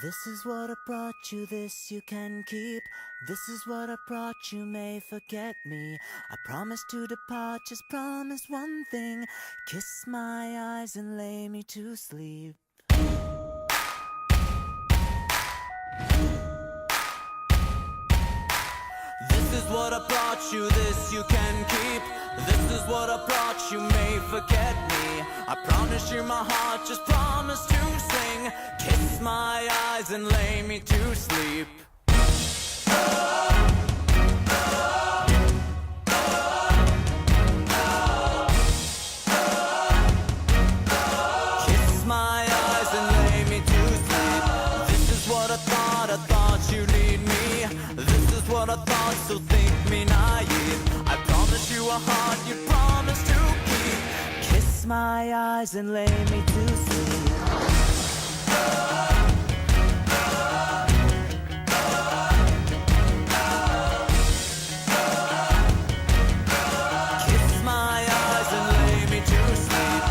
This is what I brought you, this you can keep. This is what I brought you, may forget me. I promise to depart, just promise one thing. Kiss my eyes and lay me to sleep. This is what I brought you, this you can keep. This is what I brought you, may forget me. I promise you my heart, just promise to sing. Kiss my eyes and lay me to sleep. Kiss my eyes and lay me to sleep. This is what I thought you'd need me. This is what I thought, so think me naive. I promise you a heart you promise to keep. Kiss my eyes and lay me to sleep. Kiss my eyes and lay me to sleep.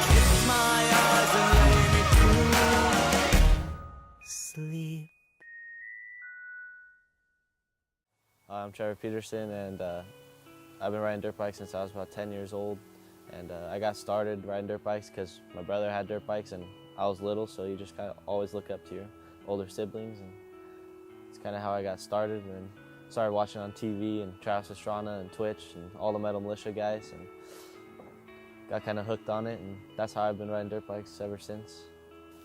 Kiss my eyes and lay me to sleep. I'm Trevor Peterson, and I've been riding dirt bikes since I was about 10 years old. And I got started riding dirt bikes because my brother had dirt bikes and I was little, so you just kind of always look up to your older siblings. And it's kind of how I got started, and started watching on TV and Travis Pastrana and Twitch and all the Metal Militia guys, and got kind of hooked on it, and that's how I've been riding dirt bikes ever since.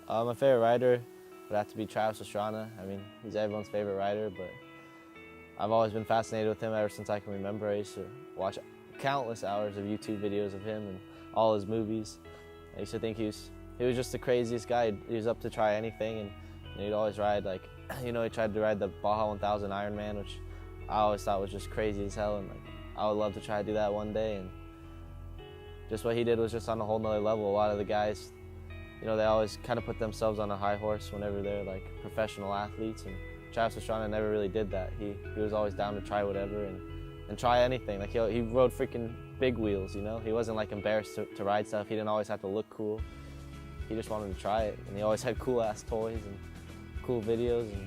My favorite rider would have to be Travis Pastrana. I mean, he's everyone's favorite rider, but I've always been fascinated with him ever since I can remember. I used to watch countless hours of YouTube videos of him and all his movies. I used to think he was just the craziest guy. He was up to try anything, and he'd always ride, like, he tried to ride the Baja 1000 Ironman, which I always thought was just crazy as hell, and like, I would love to try to do that one day. And just what he did was just on a whole nother level. A lot of the guys, they always kind of put themselves on a high horse whenever they're like professional athletes, and Travis Pastrana never really did that. He was always down to try whatever and try anything. Like he rode freaking big wheels, He wasn't like embarrassed to ride stuff. He didn't always have to look cool. He just wanted to try it, and he always had cool ass toys and cool videos, and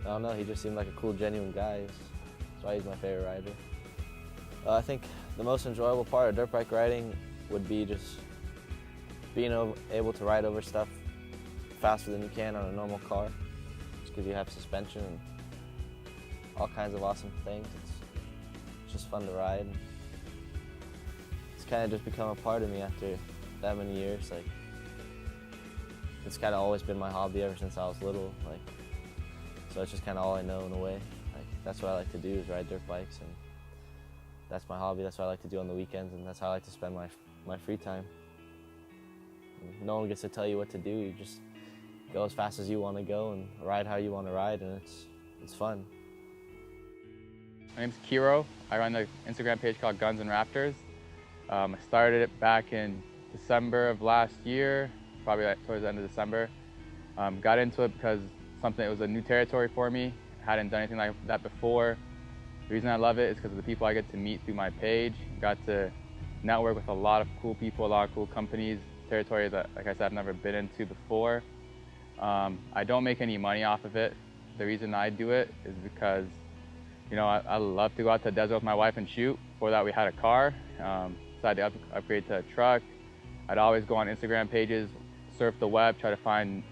I don't know, he just seemed like a cool, genuine guy. That's why he's my favorite rider. I think the most enjoyable part of dirt bike riding would be just being able to ride over stuff faster than you can on a normal car, just because you have suspension and all kinds of awesome things. It's just fun to ride. It's kind of just become a part of me after that many years. Like, it's kind of always been my hobby ever since I was little. Like, so it's just kind of all I know in a way. Like, that's what I like to do, is ride dirt bikes, and that's my hobby. That's what I like to do on the weekends, and that's how I like to spend my free time. No one gets to tell you what to do. You just go as fast as you want to go and ride how you want to ride, and it's fun. My name's Kiro. I run the Instagram page called Guns and Raptors. I started it back in December of last year, probably towards the end of December. Got into it because it was a new territory for me. Hadn't done anything like that before. The reason I love it is because of the people I get to meet through my page. Got to network with a lot of cool people, a lot of cool companies, territory that, like I said, I've never been into before. I don't make any money off of it. The reason I do it is because, I love to go out to the desert with my wife and shoot. Before that, we had a car. Decided to upgrade to a truck. I'd always go on Instagram pages, surf the web, try to find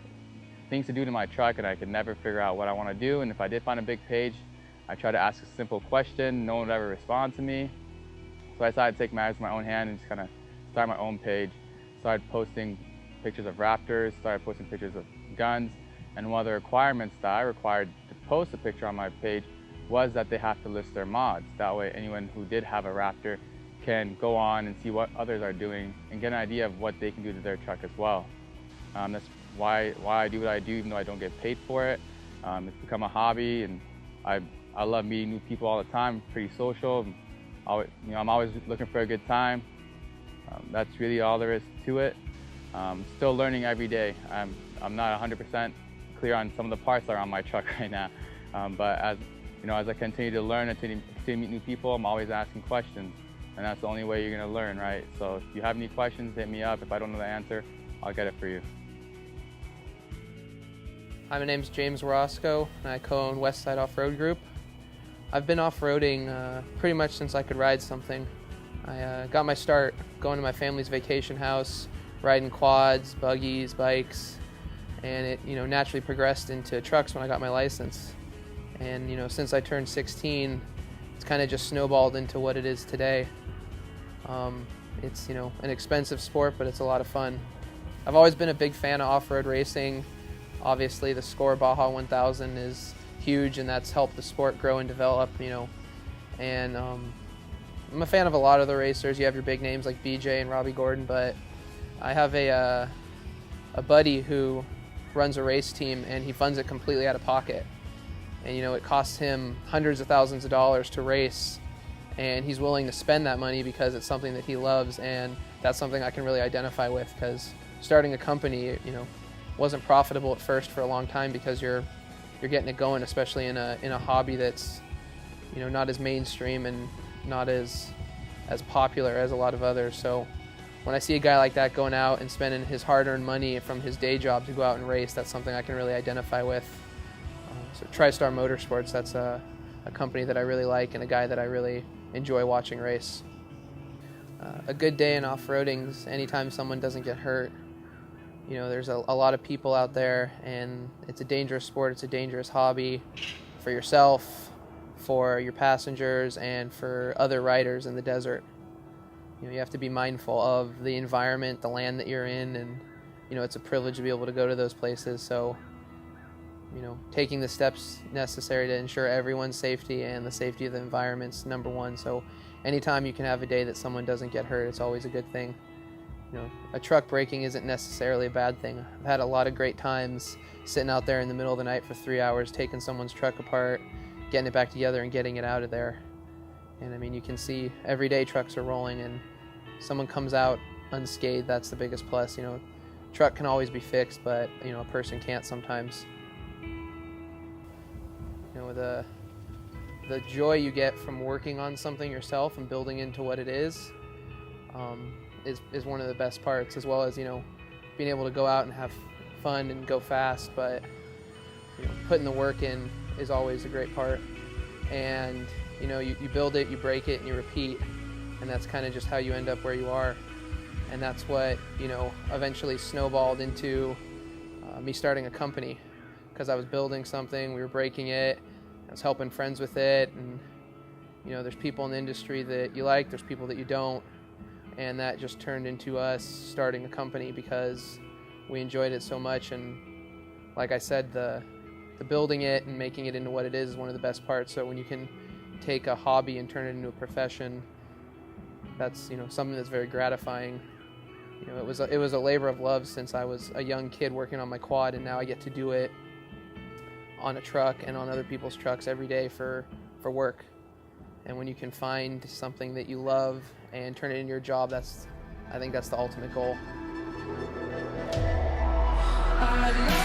things to do to my truck, and I could never figure out what I want to do. And if I did find a big page, I try to ask a simple question. No one would ever respond to me. So I decided to take matters in my own hand and just kind of start my own page. Started posting pictures of Raptors, started posting pictures of guns, and one of the requirements that I required to post a picture on my page was that they have to list their mods. That way anyone who did have a Raptor can go on and see what others are doing and get an idea of what they can do to their truck as well. That's why I do what I do, even though I don't get paid for it. It's become a hobby, and I love meeting new people all the time. I'm pretty social. I'm always looking for a good time. That's really all there is to it. Still learning every day. I'm not 100% clear on some of the parts that are on my truck right now, but you know, as I continue to learn and continue to meet new people, I'm always asking questions. And that's the only way you're gonna learn, right? So if you have any questions, hit me up. If I don't know the answer, I'll get it for you. Hi, my name's James Roscoe, and I co-own Westside Off-Road Group. I've been off-roading pretty much since I could ride something. I got my start going to my family's vacation house, riding quads, buggies, bikes, and it naturally progressed into trucks when I got my license. And since I turned 16, it's kind of just snowballed into what it is today. It's an expensive sport, but it's a lot of fun. I've always been a big fan of off-road racing. Obviously, the Score Baja 1000 is huge, and that's helped the sport grow and develop. And I'm a fan of a lot of the racers. You have your big names like BJ and Robbie Gordon, but I have a buddy who runs a race team, and he funds it completely out of pocket. And it costs him hundreds of thousands of dollars to race, and he's willing to spend that money because it's something that he loves, and that's something I can really identify with, because starting a company, wasn't profitable at first for a long time because you're getting it going, especially in a hobby that's not as mainstream and not as popular as a lot of others. So when I see a guy like that going out and spending his hard-earned money from his day job to go out and race, that's something I can really identify with. So TriStar Motorsports, that's a company that I really like and a guy that I really enjoy watching race. A good day in off-roading is anytime someone doesn't get hurt. There's a lot of people out there, and it's a dangerous sport, it's a dangerous hobby for yourself, for your passengers, and for other riders in the desert. You have to be mindful of the environment, the land that you're in, and it's a privilege to be able to go to those places. So taking the steps necessary to ensure everyone's safety and the safety of the environment's number one. So anytime you can have a day that someone doesn't get hurt, it's always a good thing. A truck breaking isn't necessarily a bad thing. I've had a lot of great times sitting out there in the middle of the night for 3 hours, taking someone's truck apart, getting it back together and getting it out of there. And I mean, you can see every day trucks are rolling, and someone comes out unscathed. That's the biggest plus. Truck can always be fixed, but a person can't sometimes. The joy you get from working on something yourself and building into what it is one of the best parts, as well as being able to go out and have fun and go fast. But putting the work in is always a great part. And you build it, you break it, and you repeat, and that's kind of just how you end up where you are. And that's what eventually snowballed into me starting a company, because I was building something, we were breaking it, I was helping friends with it, and there's people in the industry that you like, there's people that you don't, and that just turned into us starting a company because we enjoyed it so much. And like I said, the building it and making it into what it is one of the best parts. So when you can take a hobby and turn it into a profession, that's something that's very gratifying. It was a labor of love since I was a young kid working on my quad, and now I get to do it on a truck and on other people's trucks every day for work. And when you can find something that you love and turn it into your job, I think that's the ultimate goal. I love